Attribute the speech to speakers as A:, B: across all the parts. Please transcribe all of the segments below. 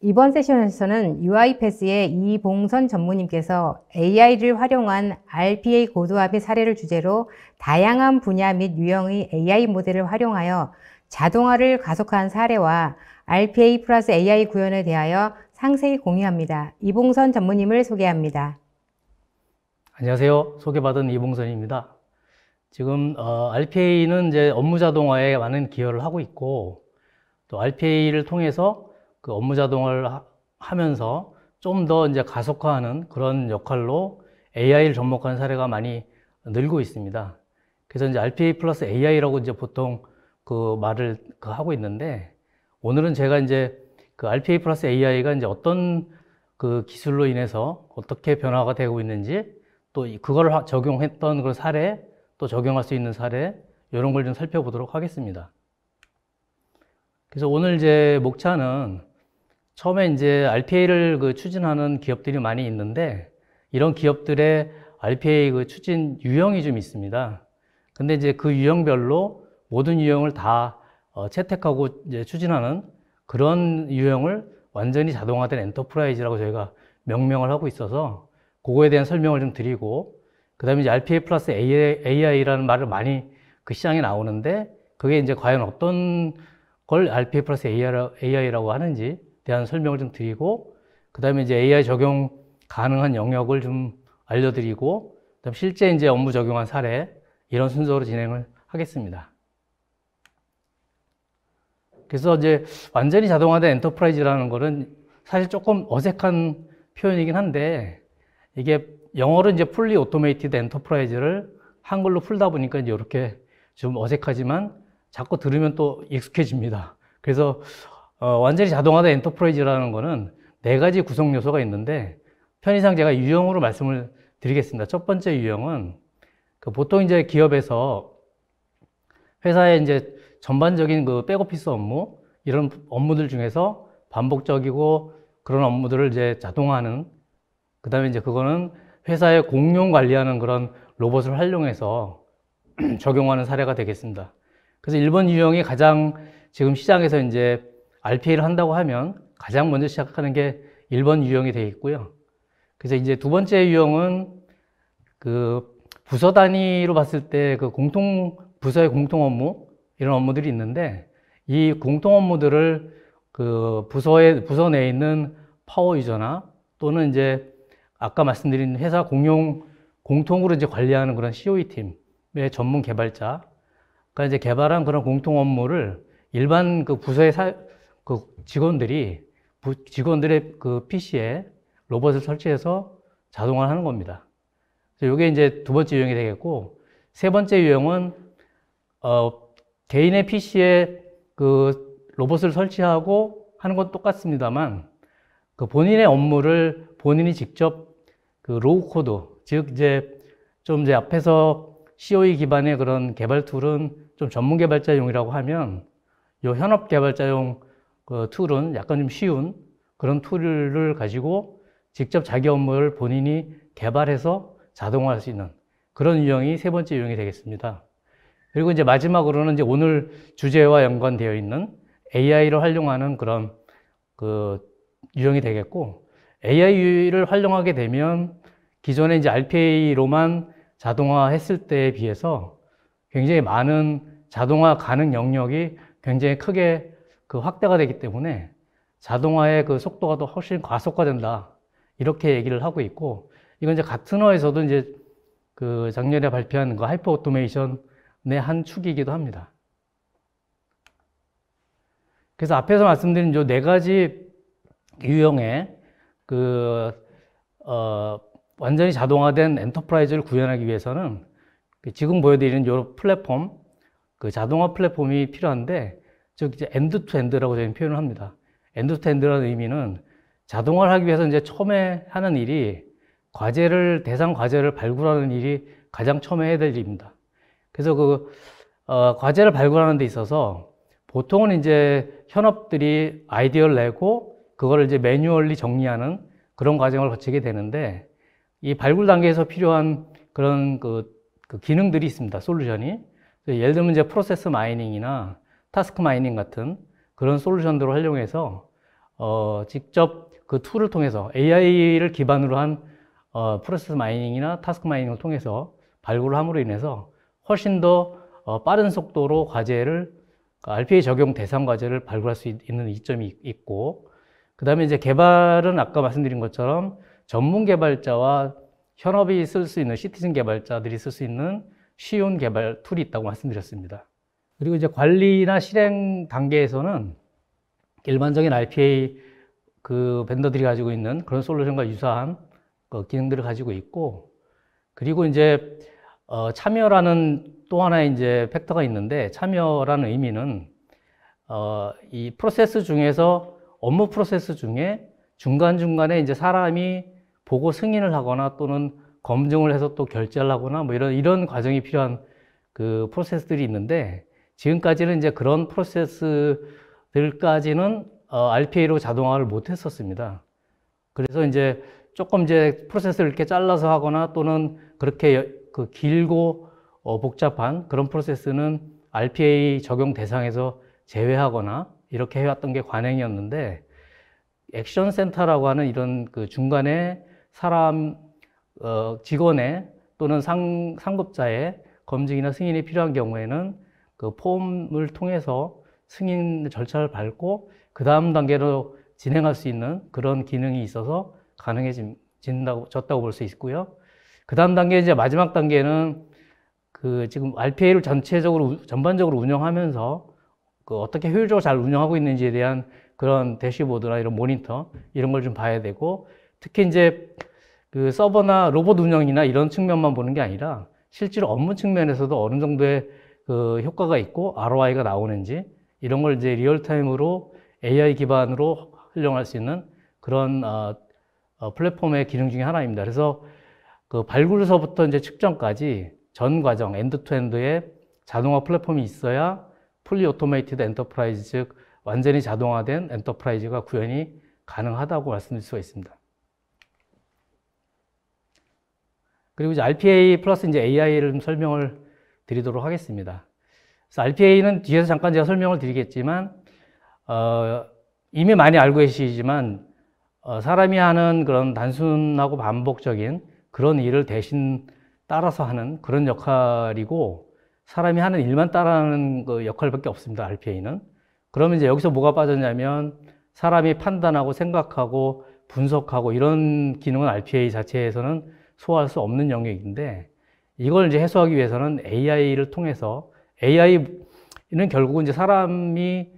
A: 이번 세션에서는 UiPath의 이봉선 전무님께서 AI를 활용한 RPA 고도화의 사례를 주제로 다양한 분야 및 유형의 AI 모델을 활용하여 자동화를 가속화한 사례와 RPA 플러스 AI 구현에 대하여 상세히 공유합니다. 이봉선 전무님을 소개합니다.
B: 안녕하세요. 소개받은 이봉선입니다. 지금 RPA는 이제 업무 자동화에 많은 기여를 하고 있고, 또 RPA를 통해서 그 업무 자동화를 하면서 좀 더 이제 가속화하는 그런 역할로 AI를 접목하는 사례가 많이 늘고 있습니다. 그래서 이제 RPA 플러스 AI라고 이제 보통 그 말을 하고 있는데, 오늘은 제가 이제 그 RPA 플러스 AI가 이제 어떤 그 기술로 인해서 어떻게 변화가 되고 있는지, 또 그걸 적용했던 그 사례, 또 적용할 수 있는 사례, 이런 걸 좀 살펴보도록 하겠습니다. 그래서 오늘 제 목차는 처음에 이제 RPA를 추진하는 기업들이 많이 있는데, 이런 기업들의 RPA 추진 유형이 좀 있습니다. 근데 이제 그 유형별로 모든 유형을 다 채택하고 이제 추진하는 그런 유형을 완전히 자동화된 엔터프라이즈라고 저희가 명명을 하고 있어서 그거에 대한 설명을 좀 드리고, 그 다음에 이제 RPA 플러스 AI라는 말을 많이 그 시장에 나오는데, 그게 이제 과연 어떤 걸 RPA 플러스 AI라고 하는지 대한 설명을 좀 드리고, 그 다음에 이제 AI 적용 가능한 영역을 좀 알려드리고, 그다음 실제 이제 업무 적용한 사례, 이런 순서로 진행을 하겠습니다. 그래서 이제 완전히 자동화된 엔터프라이즈라는 거는 사실 조금 어색한 표현이긴 한데, 이게 영어로 이제 fully automated enterprise를 한글로 풀다 보니까 이제 이렇게 좀 어색하지만 자꾸 들으면 또 익숙해집니다. 그래서 완전히 자동화된 엔터프라이즈라는 거는 4가지 구성 요소가 있는데, 편의상 제가 유형으로 말씀을 드리겠습니다. 첫 번째 유형은 보통 이제 기업에서 회사의 이제 전반적인 그 백오피스 업무, 이런 업무들 중에서 반복적이고 그런 업무들을 이제 자동화하는, 그 다음에 이제 그거는 회사의 공용 관리하는 그런 로봇을 활용해서 적용하는 사례가 되겠습니다. 그래서 1번 유형이 가장 지금 시장에서 이제 RPA를 한다고 하면 가장 먼저 시작하는 게 1번 유형이 되겠고요. 그래서 이제 두 번째 유형은 그 부서 단위로 봤을 때 그 부서의 공통 업무, 이런 업무들이 있는데, 이 공통 업무들을 그 부서 내에 있는 파워 유저나 또는 이제 아까 말씀드린 회사 공통으로 이제 관리하는 그런 COE 팀의 전문 개발자가 이제 개발한 그런 공통 업무를 일반 그 부서의 그 직원들의 그 PC에 로봇을 설치해서 자동화를 하는 겁니다. 그래서 이게 이제 두 번째 유형이 되겠고, 세 번째 유형은 개인의 PC에 그 로봇을 설치하고 하는 건 똑같습니다만, 그 본인의 업무를 본인이 직접 그 로우 코드, 즉 이제 좀 이제 앞에서 COE 기반의 그런 개발 툴은 좀 전문 개발자용이라고 하면, 요 현업 개발자용 그 툴은 약간 좀 쉬운 그런 툴을 가지고 직접 자기 업무를 본인이 개발해서 자동화할 수 있는 그런 유형이 세 번째 유형이 되겠습니다. 그리고 이제 마지막으로는 이제 오늘 주제와 연관되어 있는 AI를 활용하는 그런 그 유형이 되겠고, AI를 활용하게 되면 기존에 이제 RPA로만 자동화했을 때에 비해서 굉장히 많은 자동화 가능 영역이 굉장히 크게 그 확대가 되기 때문에 자동화의 그 속도가 더 훨씬 가속화된다, 이렇게 얘기를 하고 있고, 이건 이제 가트너에서도 이제 그 작년에 발표한 그 하이퍼 오토메이션의 한 축이기도 합니다. 그래서 앞에서 말씀드린 요 4가지 유형의 완전히 자동화된 엔터프라이즈를 구현하기 위해서는 지금 보여드리는 요 플랫폼, 그 자동화 플랫폼이 필요한데, 즉 이제 엔드 투 엔드라고 저희는 표현을 합니다. 엔드 투 엔드라는 의미는 자동화를 하기 위해서 이제 처음에 하는 일이 대상 과제를 발굴하는 일이 가장 처음에 해야 될 일입니다. 그래서 과제를 발굴하는 데 있어서 보통은 이제 현업들이 아이디어를 내고 그거를 이제 매뉴얼리 정리하는 그런 과정을 거치게 되는데, 이 발굴 단계에서 필요한 그런 그 기능들이 있습니다. 솔루션이. 예를 들면 이제 프로세스 마이닝이나 타스크 마이닝 같은 그런 솔루션들을 활용해서 직접 그 툴을 통해서 AI를 기반으로 한 프로세스 마이닝이나 타스크 마이닝을 통해서 발굴을 함으로 인해서 훨씬 더 빠른 속도로 과제를 RPA 적용 대상 과제를 발굴할 수 있는 이점이 있고, 그 다음에 이제 개발은 아까 말씀드린 것처럼 전문 개발자와 현업이 쓸 수 있는 시티즌 개발자들이 쓸 수 있는 쉬운 개발 툴이 있다고 말씀드렸습니다. 그리고 이제 관리나 실행 단계에서는 일반적인 RPA 그 벤더들이 가지고 있는 그런 솔루션과 유사한 기능들을 가지고 있고, 그리고 이제 참여라는 또 하나의 이제 팩터가 있는데, 참여라는 의미는 이 프로세스 중에서 업무 프로세스 중에 중간중간에 이제 사람이 보고 승인을 하거나 또는 검증을 해서 또 결제를 하거나 뭐 이런 과정이 필요한 그 프로세스들이 있는데, 지금까지는 이제 그런 프로세스들까지는 RPA로 자동화를 못 했었습니다. 그래서 이제 조금 이제 프로세스를 이렇게 잘라서 하거나 또는 그렇게 그 길고 복잡한 그런 프로세스는 RPA 적용 대상에서 제외하거나 이렇게 해왔던 게 관행이었는데, 액션 센터라고 하는 이런 그 중간에 사람, 직원의 또는 상급자의 검증이나 승인이 필요한 경우에는 그 폼을 통해서 승인 절차를 밟고 그 다음 단계로 진행할 수 있는 그런 기능이 있어서 가능해졌다고 볼 수 있고요. 그 다음 단계, 이제 마지막 단계는 그 지금 RPA를 전반적으로 운영하면서 그 어떻게 효율적으로 잘 운영하고 있는지에 대한 그런 대시보드나 이런 모니터, 이런 걸 좀 봐야 되고, 특히 이제 그 서버나 로봇 운영이나 이런 측면만 보는 게 아니라 실제로 업무 측면에서도 어느 정도의 그 효과가 있고 ROI가 나오는지, 이런 걸 이제 리얼타임으로 AI 기반으로 활용할 수 있는 그런 플랫폼의 기능 중에 하나입니다. 그래서 그 발굴서부터 이제 측정까지 전 과정, 엔드투엔드에 자동화 플랫폼이 있어야 풀리 오토메이티드 엔터프라이즈, 즉 완전히 자동화된 엔터프라이즈가 구현이 가능하다고 말씀드릴 수가 있습니다. 그리고 이제 RPA 플러스 이제 AI를 좀 설명을 드리도록 하겠습니다. 그래서 RPA는 뒤에서 잠깐 제가 설명을 드리겠지만, 이미 많이 알고 계시지만, 사람이 하는 그런 단순하고 반복적인 그런 일을 대신 따라서 하는 그런 역할이고, 사람이 하는 일만 따라하는 그 역할밖에 없습니다, RPA는. 그러면 이제 여기서 뭐가 빠졌냐면, 사람이 판단하고 생각하고 분석하고 이런 기능은 RPA 자체에서는 소화할 수 없는 영역인데, 이걸 이제 해소하기 위해서는 AI를 통해서, AI는 결국은 이제 사람이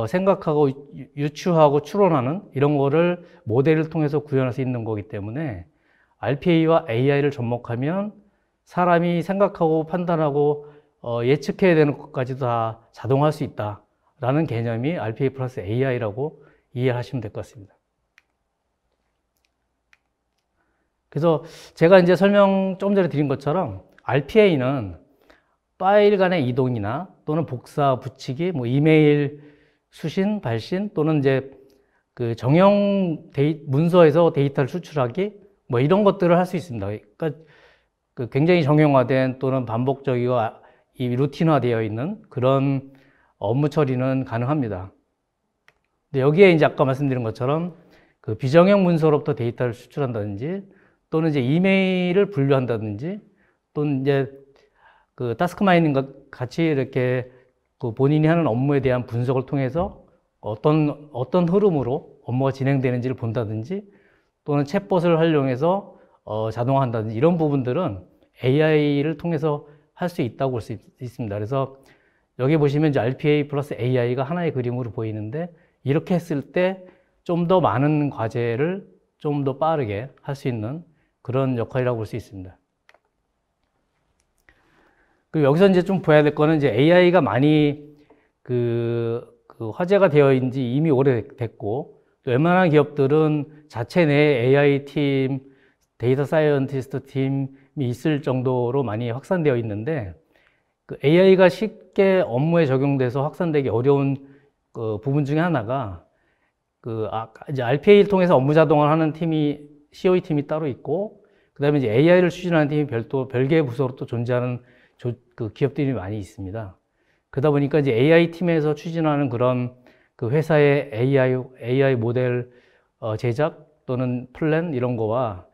B: 생각하고 유추하고 추론하는 이런 거를 모델을 통해서 구현할 수 있는 거기 때문에, RPA와 AI를 접목하면 사람이 생각하고 판단하고 예측해야 되는 것까지도 다 자동화할 수 있다라는 개념이 RPA 플러스 AI라고 이해하시면 될 것 같습니다. 그래서 제가 이제 설명 조금 전에 드린 것처럼 RPA는 파일 간의 이동이나 또는 복사, 붙이기, 뭐 이메일 수신, 발신 또는 이제 그 정형 문서에서 데이터를 추출하기, 뭐 이런 것들을 할 수 있습니다. 그러니까 그 굉장히 정형화된 또는 반복적이고 이 루틴화되어 있는 그런 업무 처리는 가능합니다. 근데 여기에 이제 아까 말씀드린 것처럼 그 비정형 문서로부터 데이터를 추출한다든지 또는 이제 이메일을 분류한다든지 또는 이제 그 타스크 마이닝과 같이 이렇게 그 본인이 하는 업무에 대한 분석을 통해서 어떤 흐름으로 업무가 진행되는지를 본다든지 또는 챗봇을 활용해서 자동화한다든지 이런 부분들은 AI를 통해서 할 수 있다고 볼 수 있습니다. 그래서 여기 보시면 이제 RPA 플러스 AI가 하나의 그림으로 보이는데, 이렇게 했을 때 좀 더 많은 과제를 좀 더 빠르게 할 수 있는 그런 역할이라고 볼 수 있습니다. 그리고 여기서 이제 좀 봐야 될 거는, 이제 AI가 많이 그 화제가 되어 있는 지 이미 오래됐고, 웬만한 기업들은 자체 내에 AI 팀, 데이터 사이언티스트 팀이 있을 정도로 많이 확산되어 있는데, 그 AI가 쉽게 업무에 적용돼서 확산되기 어려운 그 부분 중에 하나가 이제 RPA를 통해서 업무 자동화를 하는 팀이 COE 팀이 따로 있고, 그다음에 이제 AI를 추진하는 팀이 별개의 부서로 또 존재하는 그 기업들이 많이 있습니다. 그러다 보니까 이제 AI 팀에서 추진하는 그런 그 회사의 AI 모델 제작 또는 플랜 이런 거와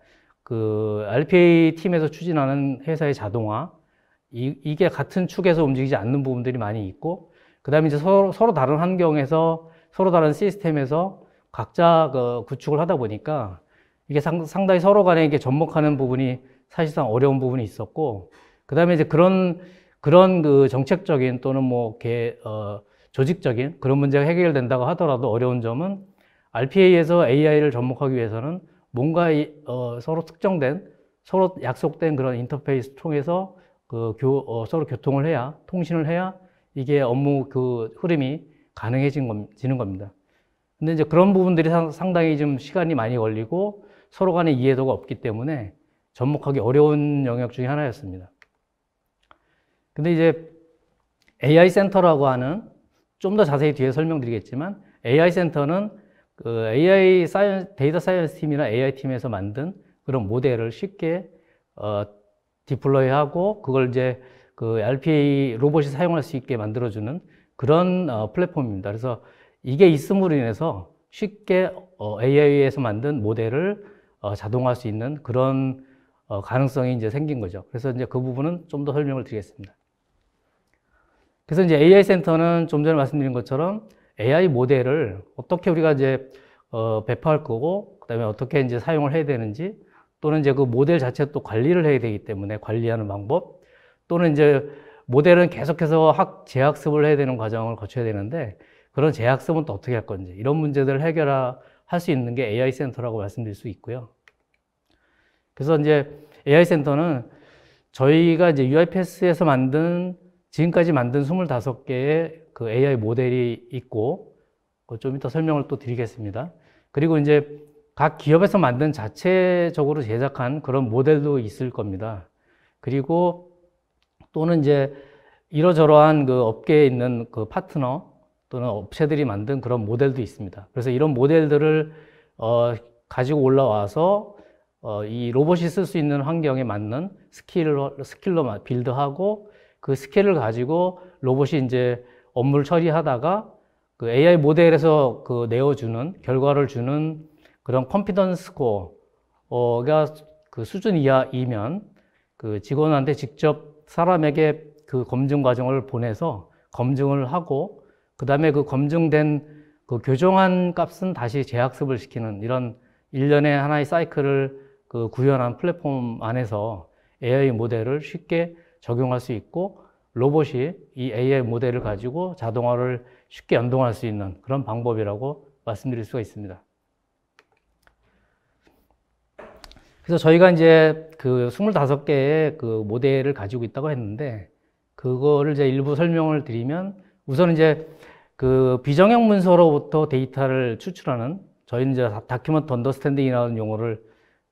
B: 그 RPA 팀에서 추진하는 회사의 자동화 이게 같은 축에서 움직이지 않는 부분들이 많이 있고, 그 다음에 이제 서로 다른 환경에서 서로 다른 시스템에서 각자 그 구축을 하다 보니까 이게 상당히 서로 간에 이게 접목하는 부분이 사실상 어려운 부분이 있었고, 그 다음에 이제 그런 그 정책적인 또는 뭐 조직적인 그런 문제가 해결된다고 하더라도 어려운 점은 RPA에서 AI를 접목하기 위해서는 뭔가 서로 특정된, 서로 약속된 그런 인터페이스 통해서 서로 교통을 해야, 통신을 해야 이게 업무 그 흐름이 가능해지는 겁니다. 근데 이제 그런 부분들이 상당히 좀 시간이 많이 걸리고 서로 간의 이해도가 없기 때문에 접목하기 어려운 영역 중에 하나였습니다. 근데 이제 AI 센터라고 하는, 좀 더 자세히 뒤에 설명드리겠지만, AI 센터는 그 AI 데이터 사이언스 팀이나 AI 팀에서 만든 그런 모델을 쉽게 디플로이하고 그걸 이제 그 RPA 로봇이 사용할 수 있게 만들어주는 그런 플랫폼입니다. 그래서 이게 있음으로 인해서 쉽게 AI에서 만든 모델을 자동화할 수 있는 그런 가능성이 이제 생긴 거죠. 그래서 이제 그 부분은 좀 더 설명을 드리겠습니다. 그래서 이제 AI 센터는 좀 전에 말씀드린 것처럼 AI 모델을 어떻게 우리가 이제 배포할 거고, 그다음에 어떻게 이제 사용을 해야 되는지, 또는 이제 그 모델 자체 또 관리를 해야 되기 때문에 관리하는 방법, 또는 이제 모델은 계속해서 재학습을 해야 되는 과정을 거쳐야 되는데 그런 재학습은 또 어떻게 할 건지, 이런 문제들을 해결할 수 있는 게 AI 센터라고 말씀드릴 수 있고요. 그래서 이제 AI 센터는 저희가 이제 UiPath에서 지금까지 만든 25개의 그 AI 모델이 있고, 좀 이따 설명을 또 드리겠습니다. 그리고 이제 각 기업에서 만든 자체적으로 제작한 그런 모델도 있을 겁니다. 그리고 또는 이제 이러저러한 그 업계에 있는 그 파트너 또는 업체들이 만든 그런 모델도 있습니다. 그래서 이런 모델들을 가지고 올라와서 이 로봇이 쓸 수 있는 환경에 맞는 스킬로 빌드하고, 그 스킬을 가지고 로봇이 이제 업무를 처리하다가 그 AI 모델에서 그 내어주는 결과를 주는 그런 컨피던스 스코어가 그 수준 이하이면 그 직원한테 직접 사람에게 그 검증 과정을 보내서 검증을 하고, 그 다음에 그 검증된 그 교정한 값은 다시 재학습을 시키는 이런 일련의 하나의 사이클을 그 구현한 플랫폼 안에서 AI 모델을 쉽게 적용할 수 있고, 로봇이 이 AI 모델을 가지고 자동화를 쉽게 연동할 수 있는 그런 방법이라고 말씀드릴 수가 있습니다. 그래서 저희가 이제 그 25개의 그 모델을 가지고 있다고 했는데, 그거를 이제 일부 설명을 드리면, 우선 이제 그 비정형 문서로부터 데이터를 추출하는, 저희는 이제 다큐먼트 언더스탠딩이라는 용어를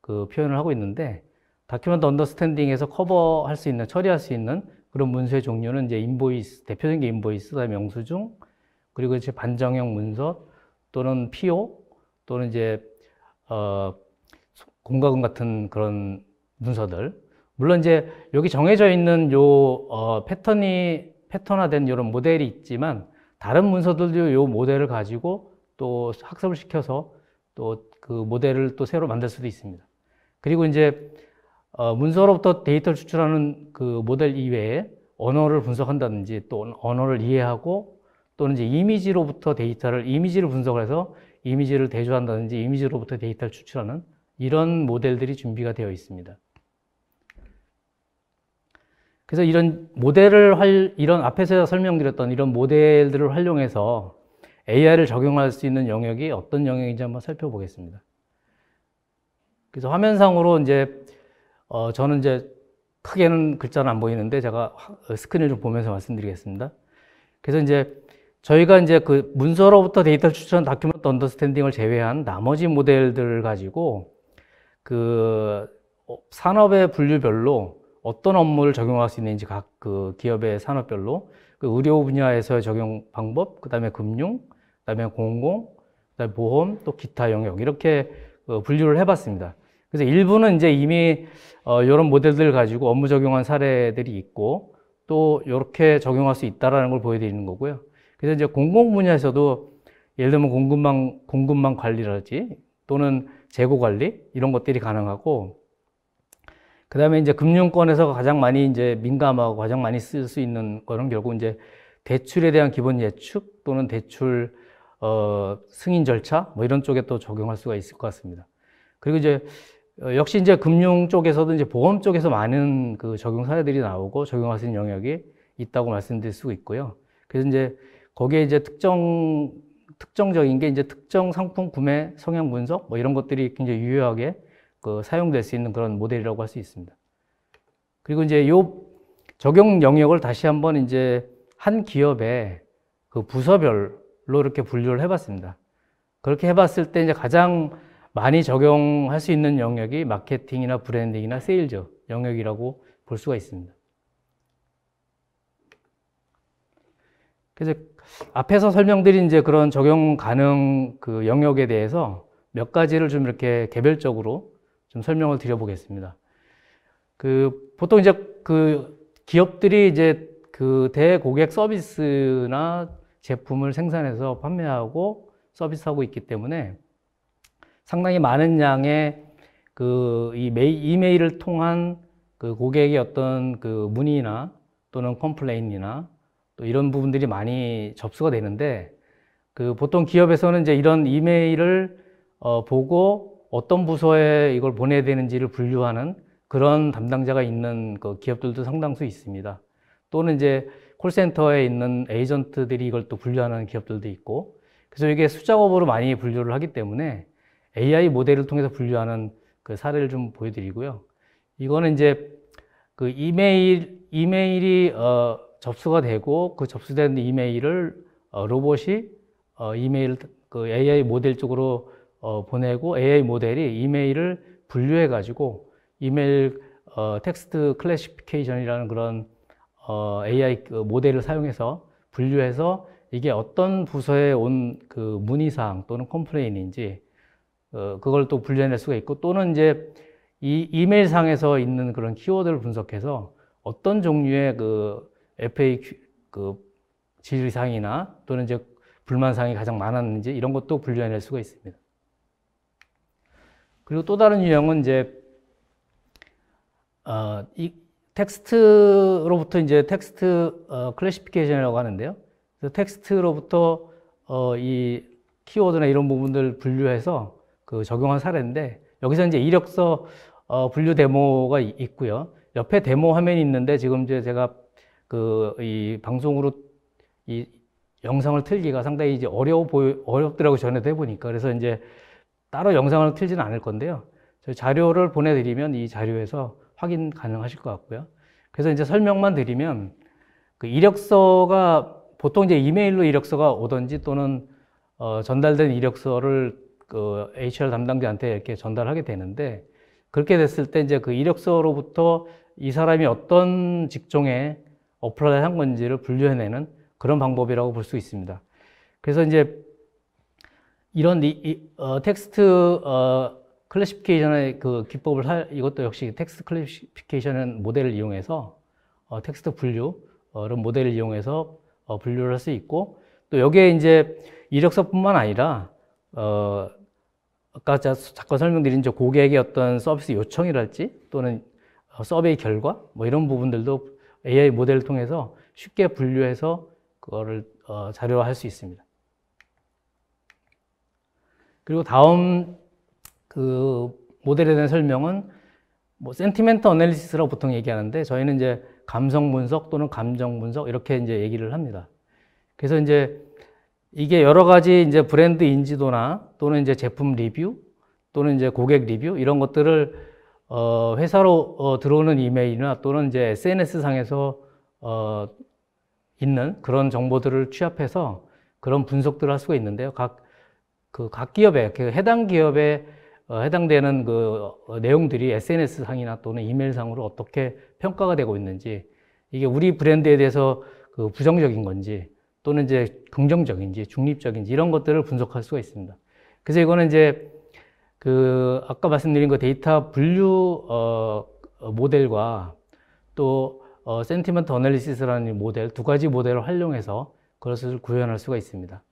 B: 그 표현을 하고 있는데, 다큐먼트 언더스탠딩에서 커버할 수 있는, 처리할 수 있는 그런 문서의 종류는 이제 인보이스, 대표적인 게 인보이스, 그다음에 영수증, 그리고 이제 반정형 문서 또는 PO 또는 이제 공과금 같은 그런 문서들. 물론 이제 여기 정해져 있는 요 패턴화된 이런 모델이 있지만, 다른 문서들도 요 모델을 가지고 또 학습을 시켜서 또 그 모델을 또 새로 만들 수도 있습니다. 그리고 이제 문서로부터 데이터를 추출하는 그 모델 이외에 언어를 분석한다든지, 또 언어를 이해하고, 또는 이제 이미지를 분석을 해서 이미지를 대조한다든지, 이미지로부터 데이터를 추출하는 이런 모델들이 준비가 되어 있습니다. 그래서 이런 앞에서 설명드렸던 이런 모델들을 활용해서 AI를 적용할 수 있는 영역이 어떤 영역인지 한번 살펴보겠습니다. 그래서 화면상으로 이제 저는 이제 크게는 글자는 안 보이는데 제가 스크린을 좀 보면서 말씀드리겠습니다. 그래서 이제 저희가 이제 그 문서로부터 데이터를 추출한 다큐먼트 언더스탠딩을 제외한 나머지 모델들을 가지고 그 산업의 분류별로 어떤 업무를 적용할 수 있는지 각 그 기업의 산업별로, 그 의료 분야에서의 적용 방법, 그 다음에 금융, 그 다음에 공공, 그 다음에 보험, 또 기타 영역, 이렇게 분류를 해봤습니다. 그래서 일부는 이제 이미 이런 모델들을 가지고 업무 적용한 사례들이 있고, 또 이렇게 적용할 수 있다라는 걸 보여드리는 거고요. 그래서 이제 공공 분야에서도 예를 들면 공급망 관리라든지 또는 재고 관리 이런 것들이 가능하고, 그 다음에 이제 금융권에서 가장 많이 이제 민감하고 가장 많이 쓸 수 있는 거는 결국 이제 대출에 대한 기본 예측 또는 대출 승인 절차 뭐 이런 쪽에 또 적용할 수가 있을 것 같습니다. 그리고 이제 역시 이제 금융 쪽에서도 이제 보험 쪽에서 많은 그 적용 사례들이 나오고 적용할 수 있는 영역이 있다고 말씀드릴 수 있고요. 그래서 이제 거기에 이제 특정적인 게 이제 특정 상품 구매 성향 분석 뭐 이런 것들이 굉장히 유효하게 사용될 수 있는 그런 모델이라고 할 수 있습니다. 그리고 이제 요 적용 영역을 다시 한번 이제 한 기업의 그 부서별로 이렇게 분류를 해봤습니다. 그렇게 해봤을 때 이제 가장 많이 적용할 수 있는 영역이 마케팅이나 브랜딩이나 세일즈 영역이라고 볼 수가 있습니다. 그래서 앞에서 설명드린 이제 그런 적용 가능 그 영역에 대해서 몇 가지를 좀 이렇게 개별적으로 좀 설명을 드려보겠습니다. 보통 이제 기업들이 이제 대고객 서비스나 제품을 생산해서 판매하고 서비스하고 있기 때문에 상당히 많은 양의 이메일을 통한 고객의 어떤 문의나 또는 컴플레인이나 또 이런 부분들이 많이 접수가 되는데, 보통 기업에서는 이제 이런 이메일을 보고 어떤 부서에 이걸 보내야 되는지를 분류하는 그런 담당자가 있는 기업들도 상당수 있습니다. 또는 이제 콜센터에 있는 에이전트들이 이걸 또 분류하는 기업들도 있고, 그래서 이게 수작업으로 많이 분류를 하기 때문에 AI 모델을 통해서 분류하는 사례를 좀 보여드리고요. 이거는 이제 이메일이 접수가 되고 접수된 이메일을 로봇이 이메일 AI 모델 쪽으로 보내고 AI 모델이 이메일을 분류해 가지고 이메일 텍스트 클래시피케이션이라는 그런 AI 모델을 사용해서 분류해서 이게 어떤 부서에 온 문의사항 또는 컴플레인인지 그걸 또 분류해낼 수가 있고, 또는 이제 이 이메일 상에서 있는 그런 키워드를 분석해서 어떤 종류의 FAQ 질의사항이나 또는 이제 불만사항이 가장 많았는지 이런 것도 분류해낼 수가 있습니다. 그리고 또 다른 유형은 이제 이 텍스트로부터 이제 텍스트 클래시피케이션이라고 하는데요. 그래서 텍스트로부터 이 키워드나 이런 부분들 분류해서 적용한 사례인데, 여기서 이제 이력서 분류 데모가 있고요. 옆에 데모 화면이 있는데 지금 이제 제가 이 방송으로 이 영상을 틀기가 상당히 이제 어렵더라고요. 전에도 해보니까. 그래서 이제 따로 영상을 틀지는 않을 건데요. 저희 자료를 보내드리면 이 자료에서 확인 가능하실 것 같고요. 그래서 이제 설명만 드리면 이력서가 보통 이제 이메일로 이력서가 오든지 또는 전달된 이력서를 HR 담당자한테 이렇게 전달하게 되는데, 그렇게 됐을 때 이제 이력서로부터 이 사람이 어떤 직종에 어플라이 한 건지를 분류해내는 그런 방법이라고 볼 수 있습니다. 그래서 이제 이런 텍스트 클래시피케이션의 이것도 역시 텍스트 클래시피케이션 모델을 이용해서 텍스트 분류 이런 모델을 이용해서 분류를 할 수 있고, 또 여기에 이제 이력서뿐만 아니라 아까 잠깐 설명드린 고객의 어떤 서비스 요청이랄지 또는 서베이 결과 뭐 이런 부분들도 AI 모델을 통해서 쉽게 분류해서 그거를 자료화할 수 있습니다. 그리고 다음 모델에 대한 설명은 센티멘트 어널리시스라고 보통 얘기하는데, 저희는 이제 감성 분석 또는 감정 분석 이렇게 이제 얘기를 합니다. 그래서 이제 이게 여러 가지 이제 브랜드 인지도나 또는 이제 제품 리뷰 또는 이제 고객 리뷰 이런 것들을 회사로 들어오는 이메일이나 또는 이제 SNS 상에서 있는 그런 정보들을 취합해서 그런 분석들을 할 수가 있는데요. 각 기업에 해당 기업에 해당되는 내용들이 SNS 상이나 또는 이메일 상으로 어떻게 평가가 되고 있는지, 이게 우리 브랜드에 대해서 부정적인 건지 또는 이제 긍정적인지 중립적인지 이런 것들을 분석할 수가 있습니다. 그래서 이거는 이제 아까 말씀드린 데이터 분류 모델과 또 센티먼트 어널리시스라는 모델, 두 가지 모델을 활용해서 그것을 구현할 수가 있습니다.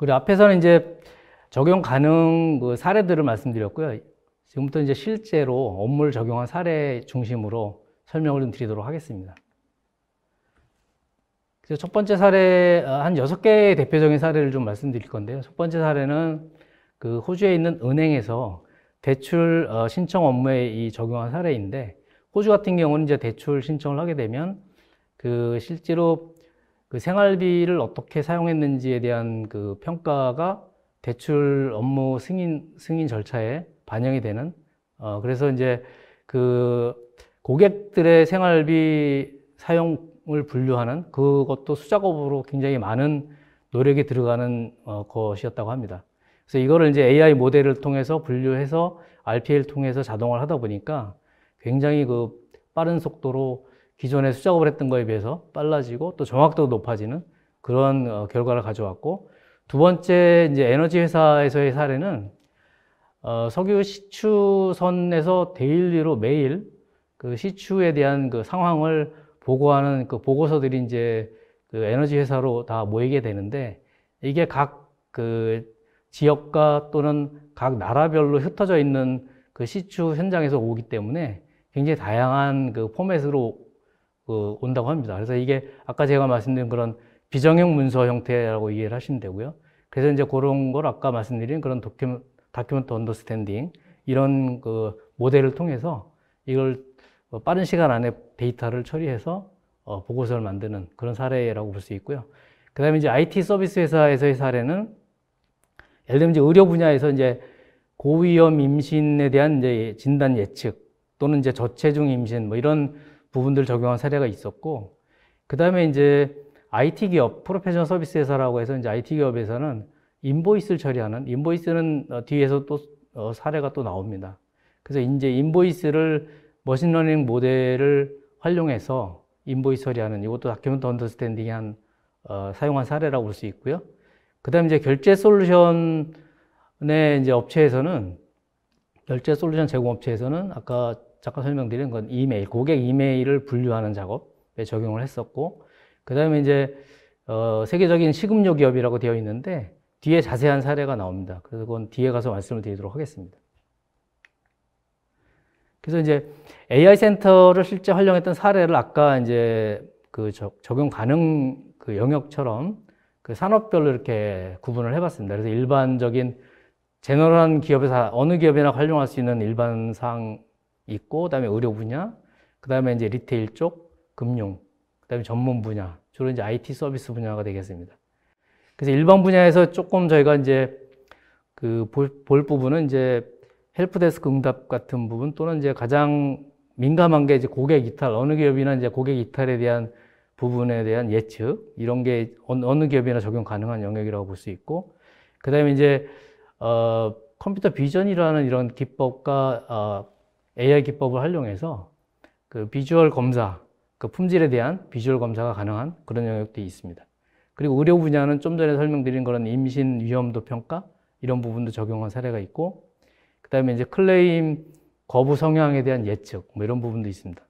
B: 그리고 앞에서는 이제 적용 가능 그 사례들을 말씀드렸고요. 지금부터 이제 실제로 업무를 적용한 사례 중심으로 설명을 좀 드리도록 하겠습니다. 그래서 첫 번째 사례, 한 6개의 대표적인 사례를 좀 말씀드릴 건데요. 첫 번째 사례는 그 호주에 있는 은행에서 대출 신청 업무에 이 적용한 사례인데, 호주 같은 경우는 이제 대출 신청을 하게 되면 그 실제로 그 생활비를 어떻게 사용했는지에 대한 그 평가가 대출 업무 승인 절차에 반영이 되는, 그래서 이제 그 고객들의 생활비 사용을 분류하는 그것도 수작업으로 굉장히 많은 노력이 들어가는 것이었다고 합니다. 그래서 이거를 이제 AI 모델을 통해서 분류해서 RPA를 통해서 자동화를 하다 보니까 굉장히 그 빠른 속도로 기존에 수작업을 했던 거에 비해서 빨라지고 또 정확도도 높아지는 그런 결과를 가져왔고, 두 번째 이제 에너지 회사에서의 사례는 석유 시추선에서 데일리로 매일 그 시추에 대한 그 상황을 보고하는 그 보고서들이 이제 그 에너지 회사로 다 모이게 되는데, 이게 각 그 지역과 또는 각 나라별로 흩어져 있는 그 시추 현장에서 오기 때문에 굉장히 다양한 그 포맷으로 온다고 합니다. 그래서 이게 아까 제가 말씀드린 그런 비정형 문서 형태라고 이해를 하시면 되고요. 그래서 이제 그런 걸 아까 말씀드린 그런 다큐멘트 언더스탠딩 이런 그 모델을 통해서 이걸 빠른 시간 안에 데이터를 처리해서 보고서를 만드는 그런 사례라고 볼 수 있고요. 그 다음에 이제 IT 서비스 회사에서의 사례는 예를 들면 이제 의료 분야에서 이제 고위험 임신에 대한 이제 진단 예측 또는 이제 저체중 임신 뭐 이런 부분들 적용한 사례가 있었고, 그 다음에 이제 IT 기업, 프로페셔널 서비스 회사라고 해서 이제 IT 기업에서는 인보이스를 처리하는, 인보이스는 뒤에서 또 사례가 또 나옵니다. 그래서 이제 인보이스를 머신러닝 모델을 활용해서 인보이스 처리하는, 이것도 다큐멘트 언더스탠딩이 사용한 사례라고 볼 수 있고요. 그 다음에 이제 결제 솔루션의 이제 업체에서는, 결제 솔루션 제공 업체에서는 아까 잠깐 설명드린 건 이메일, 고객 이메일을 분류하는 작업에 적용을 했었고, 그 다음에 이제 세계적인 식음료 기업이라고 되어 있는데 뒤에 자세한 사례가 나옵니다. 그래서 그건 뒤에 가서 말씀을 드리도록 하겠습니다. 그래서 이제 AI 센터를 실제 활용했던 사례를 아까 이제 그 적용 가능 그 영역처럼 그 산업별로 이렇게 구분을 해봤습니다. 그래서 일반적인 제너럴한 기업에서 어느 기업이나 활용할 수 있는 일반 사항 있고, 그다음에 의료 분야, 그다음에 이제 리테일 쪽, 금융, 그다음에 전문 분야, 주로 이제 IT 서비스 분야가 되겠습니다. 그래서 일반 분야에서 조금 저희가 이제 그 볼 부분은 이제 헬프데스크 응답 같은 부분, 또는 이제 가장 민감한 게 이제 고객 이탈, 어느 기업이나 이제 고객 이탈에 대한 부분에 대한 예측, 이런 게 어느 기업이나 적용 가능한 영역이라고 볼 수 있고, 그 다음에 이제 컴퓨터 비전이라는 이런 기법과 AI 기법을 활용해서 그 비주얼 검사, 그 품질에 대한 비주얼 검사가 가능한 그런 영역도 있습니다. 그리고 의료 분야는 좀 전에 설명드린 그런 임신 위험도 평가, 이런 부분도 적용한 사례가 있고, 그 다음에 이제 클레임 거부 성향에 대한 예측, 뭐 이런 부분도 있습니다.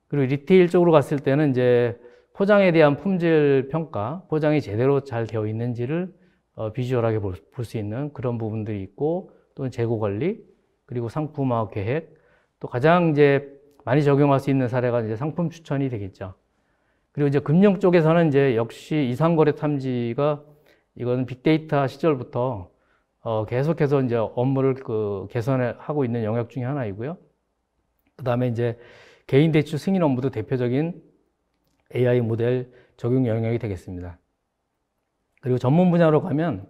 B: 그리고 리테일 쪽으로 갔을 때는 이제 포장에 대한 품질 평가, 포장이 제대로 잘 되어 있는지를 비주얼하게 볼 수 있는 그런 부분들이 있고, 또는 재고 관리, 그리고 상품화 계획, 또 가장 이제 많이 적용할 수 있는 사례가 이제 상품 추천이 되겠죠. 그리고 이제 금융 쪽에서는 이제 역시 이상거래 탐지가, 이거는 빅데이터 시절부터 계속해서 이제 업무를 개선하고 있는 영역 중에 하나이고요. 그 다음에 이제 개인 대출 승인 업무도 대표적인 AI 모델 적용 영역이 되겠습니다. 그리고 전문 분야로 가면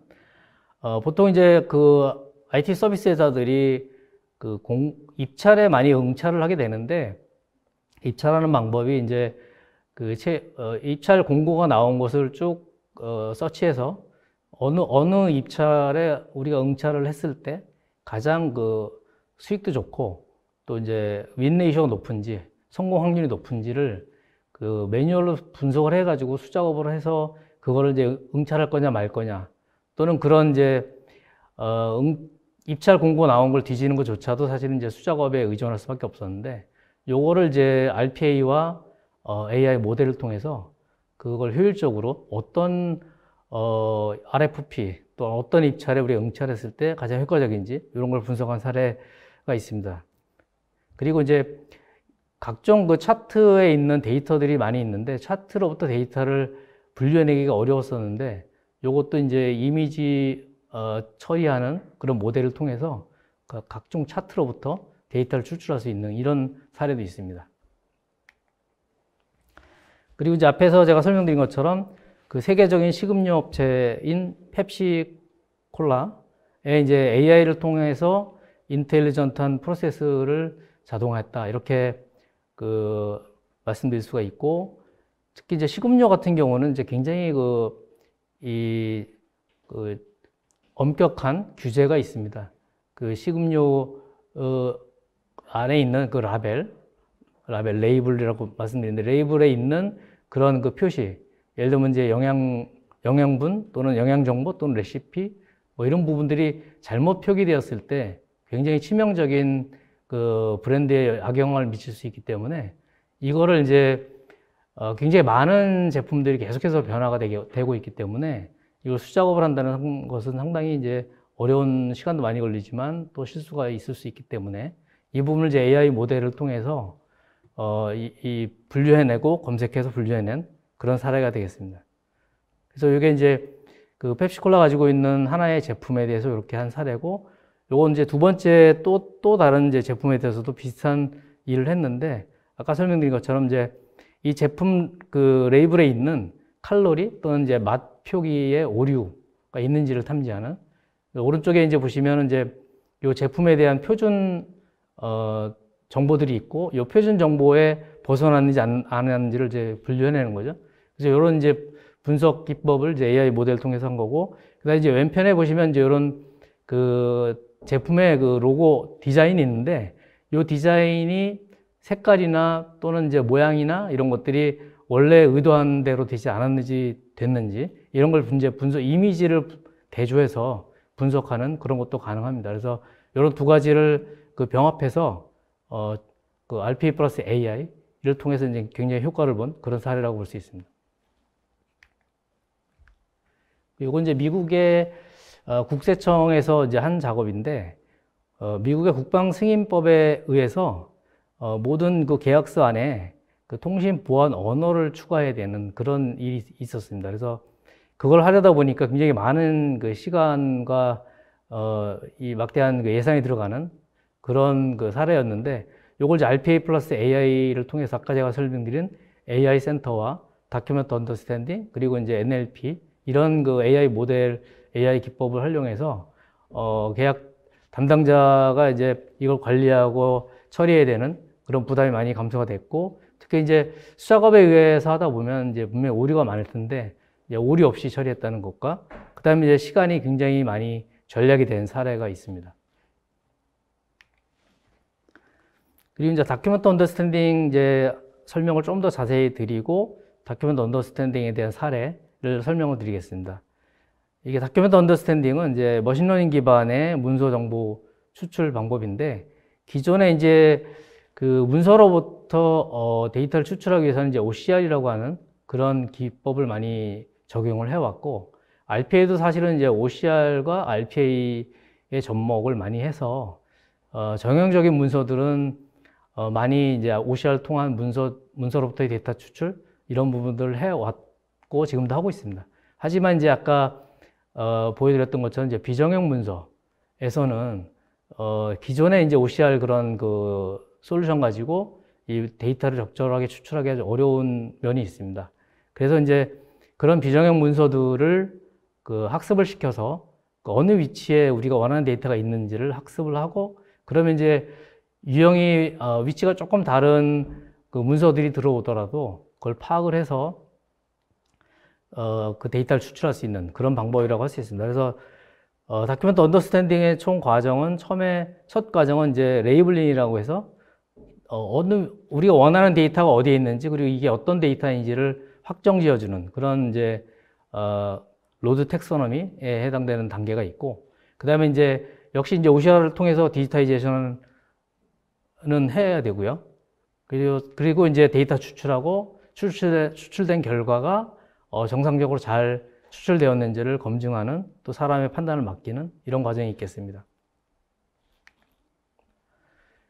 B: 보통 이제 그 IT 서비스 회사들이 그 입찰에 많이 응찰을 하게 되는데, 입찰하는 방법이 이제 그 입찰 공고가 나온 것을 쭉 서치해서 어느 입찰에 우리가 응찰을 했을 때 가장 그 수익도 좋고 또 이제 윈 레이쇼가 높은지, 성공 확률이 높은지를 그 매뉴얼로 분석을 해가지고 수작업을 해서 그거를 이제 응찰할 거냐 말 거냐, 또는 그런 이제 입찰 공고 나온 걸 뒤지는 것조차도 사실은 이제 수작업에 의존할 수밖에 없었는데, 요거를 이제 RPA와 AI 모델을 통해서 그걸 효율적으로 어떤 RFP 또 어떤 입찰에 우리가 응찰했을 때 가장 효과적인지 이런 걸 분석한 사례가 있습니다. 그리고 이제 각종 그 차트에 있는 데이터들이 많이 있는데 차트로부터 데이터를 분류해내기가 어려웠었는데 이것도 이제 이미지 처리하는 그런 모델을 통해서 각종 차트로부터 데이터를 추출할 수 있는 이런 사례도 있습니다. 그리고 이제 앞에서 제가 설명드린 것처럼 그 세계적인 식음료 업체인 펩시콜라에 이제 AI를 통해서 인텔리전트한 프로세스를 자동화했다. 이렇게 말씀드릴 수가 있고, 특히 이제 식음료 같은 경우는 이제 굉장히 엄격한 규제가 있습니다. 그 식음료 안에 있는 그 라벨 레이블이라고 말씀드리는데, 레이블에 있는 그런 그 표시, 예를 들면 이제 영양분 또는 영양정보 또는 레시피 뭐 이런 부분들이 잘못 표기되었을 때 굉장히 치명적인 그 브랜드에 악영향을 미칠 수 있기 때문에 이거를 이제 굉장히 많은 제품들이 계속해서 변화가 되고 있기 때문에 이걸 수작업을 한다는 것은 상당히 이제 어려운 시간도 많이 걸리지만 또 실수가 있을 수 있기 때문에 이 부분을 이제 AI 모델을 통해서 분류해내고 검색해서 분류해낸 그런 사례가 되겠습니다. 그래서 이게 이제 그 펩시콜라 가지고 있는 하나의 제품에 대해서 이렇게 한 사례고, 요건 이제 두 번째 또 다른 이제 제품에 대해서도 비슷한 일을 했는데, 아까 설명드린 것처럼 이제 이 제품 그 레이블에 있는 칼로리 또는 이제 맛 표기에 오류가 있는지를 탐지하는, 오른쪽에 이제 보시면 이제 이 제품에 대한 표준 정보들이 있고, 이 표준 정보에 벗어났는지 안 했는지를 이제 분류해내는 거죠. 그래서 이런 이제 분석 기법을 이제 AI 모델을 통해서 한 거고, 그다음에 이제 왼편에 보시면 이제 이런 그 제품의 그 로고 디자인이 있는데, 이 디자인이 색깔이나 또는 이제 모양이나 이런 것들이 원래 의도한 대로 되지 않았는지 됐는지 이런 걸 이제 이미지를 대조해서 분석하는 그런 것도 가능합니다. 그래서 이런 두 가지를 그 병합해서 그 RPA 플러스 AI를 통해서 이제 굉장히 효과를 본 그런 사례라고 볼 수 있습니다. 이건 이제 미국의 국세청에서 이제 한 작업인데, 미국의 국방승인법에 의해서 모든 그 계약서 안에 그 통신 보안 언어를 추가해야 되는 그런 일이 있었습니다. 그래서 그걸 하려다 보니까 굉장히 많은 그 시간과 이 막대한 그 예산이 들어가는 그런 그 사례였는데, 요걸 이제 RPA 플러스 AI를 통해서 아까 제가 설명드린 AI 센터와 다큐멘트 언더스탠딩 그리고 이제 NLP 이런 그 AI 모델, AI 기법을 활용해서 계약 담당자가 이제 이걸 관리하고 처리해야 되는 그런 부담이 많이 감소가 됐고, 특히 이제 수작업에 의해서 하다 보면 이제 분명히 오류가 많을 텐데 이제 오류 없이 처리했다는 것과 그다음에 이제 시간이 굉장히 많이 절약이 된 사례가 있습니다. 그리고 이제 다큐멘트 언더스탠딩 이제 설명을 좀 더 자세히 드리고 다큐멘트 언더스탠딩에 대한 사례를 설명을 드리겠습니다. 이게 다큐멘트 언더스탠딩은 이제 머신러닝 기반의 문서 정보 추출 방법인데, 기존에 이제 그 문서로부터 데이터를 추출하기 위해서는 이제 OCR이라고 하는 그런 기법을 많이 적용을 해왔고, RPA도 사실은 이제 OCR과 RPA의 접목을 많이 해서 정형적인 문서들은 많이 이제 OCR 통한 문서로부터의 데이터 추출 이런 부분들을 해왔고 지금도 하고 있습니다. 하지만 이제 아까 보여드렸던 것처럼 이제 비정형 문서에서는 기존에 이제 OCR 그런 그 솔루션 가지고 이 데이터를 적절하게 추출하기 아주 어려운 면이 있습니다. 그래서 이제 그런 비정형 문서들을 그 학습을 시켜서 그 어느 위치에 우리가 원하는 데이터가 있는지를 학습을 하고, 그러면 이제 유형이 위치가 조금 다른 그 문서들이 들어오더라도 그걸 파악을 해서 그 데이터를 추출할 수 있는 그런 방법이라고 할 수 있습니다. 그래서 다큐멘트 언더스탠딩의 총 과정은 첫 과정은 이제 레이블링이라고 해서 우리가 원하는 데이터가 어디에 있는지 그리고 이게 어떤 데이터인지를 확정 지어주는 그런 이제 로드 텍소너미에 해당되는 단계가 있고, 그 다음에 이제 역시 이제 OCR을 통해서 디지타이제이션은 해야 되고요. 그리고 이제 데이터 추출하고 출출된 결과가 정상적으로 잘 추출되었는지를 검증하는 또 사람의 판단을 맡기는 이런 과정이 있겠습니다.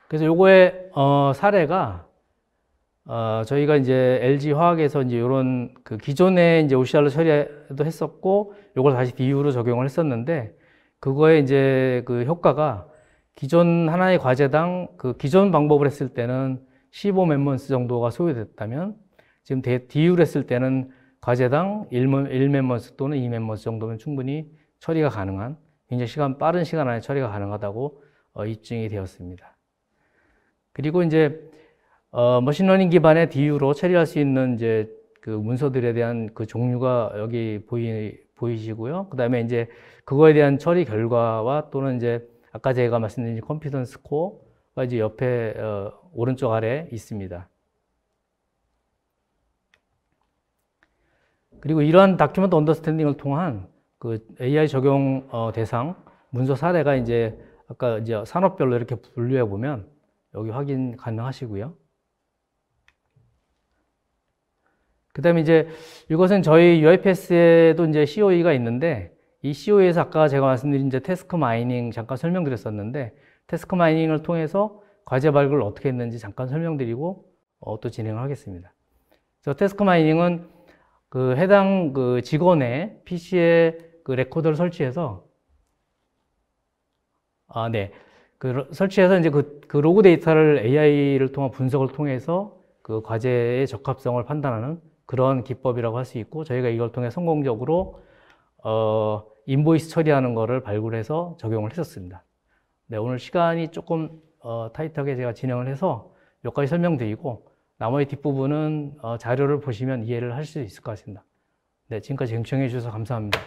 B: 그래서 요거의 사례가 저희가 이제 LG 화학에서 이제 이런 그 기존에 이제 OCR로 처리도 했었고 요걸 다시 DU로 적용을 했었는데 그거의 이제 그 효과가 기존 하나의 과제당 그 기존 방법을 했을 때는 15멤버스 정도가 소요됐다면 지금 DU를 했을 때는 과제당 1멤버스 또는 2멤버스 정도면 충분히 처리가 가능한 굉장히 빠른 시간 안에 처리가 가능하다고 입증이 되었습니다. 그리고 이제 머신러닝 기반의 DU로 처리할 수 있는 이제 그 문서들에 대한 그 종류가 여기 보이시고요. 그 다음에 이제 그거에 대한 처리 결과와 또는 이제 아까 제가 말씀드린 컨피던스 스코어가 이제 옆에 오른쪽 아래에 있습니다. 그리고 이러한 다큐멘트 언더스탠딩을 통한 그 AI 적용 대상 문서 사례가 이제 아까 이제 산업별로 이렇게 분류해 보면 여기 확인 가능하시고요. 그 다음에 이제 이것은 저희 UiPath에도 이제 COE가 있는데 이 COE에서 아까 제가 말씀드린 이제 태스크 마이닝 잠깐 설명드렸었는데 태스크 마이닝을 통해서 과제 발굴을 어떻게 했는지 잠깐 설명드리고 또 진행을 하겠습니다. 그래서 태스크 마이닝은 그 해당 그 직원의 PC에 그 레코더를 설치해서 설치해서 이제 그 로그 데이터를 AI를 통한 분석을 통해서 그 과제의 적합성을 판단하는 그런 기법이라고 할 수 있고 저희가 이걸 통해 성공적으로 인보이스 처리하는 거를 발굴해서 적용을 했었습니다. 네, 오늘 시간이 조금 타이트하게 제가 진행을 해서 몇 가지 설명드리고 나머지 뒷부분은 자료를 보시면 이해를 하실 수 있을 것 같습니다. 네, 지금까지 경청해 주셔서 감사합니다.